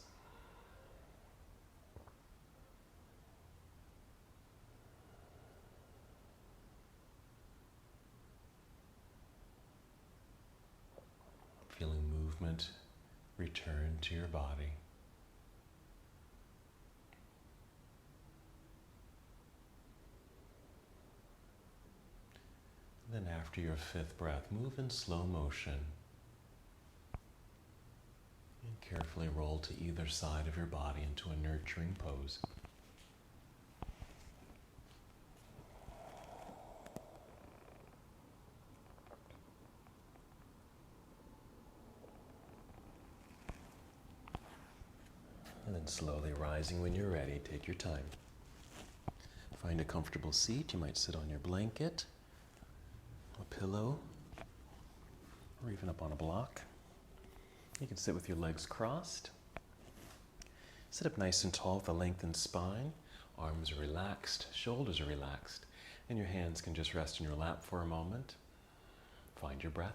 Feeling movement return to your body. Then after your 5th breath, move in slow motion and carefully roll to either side of your body into a nurturing pose. And then slowly rising when you're ready. Take your time. Find a comfortable seat. You might sit on your blanket, a pillow, or even up on a block. You can sit with your legs crossed. Sit up nice and tall with a lengthened spine. Arms are relaxed, shoulders are relaxed, and your hands can just rest in your lap for a moment. Find your breath.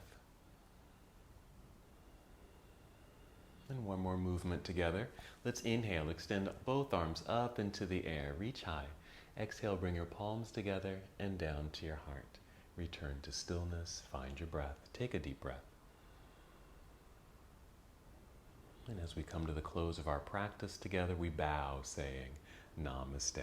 And one more movement together. Let's inhale, extend both arms up into the air, reach high. Exhale, bring your palms together and down to your heart. Return to stillness, find your breath. Take a deep breath. And as we come to the close of our practice together, we bow, saying Namaste.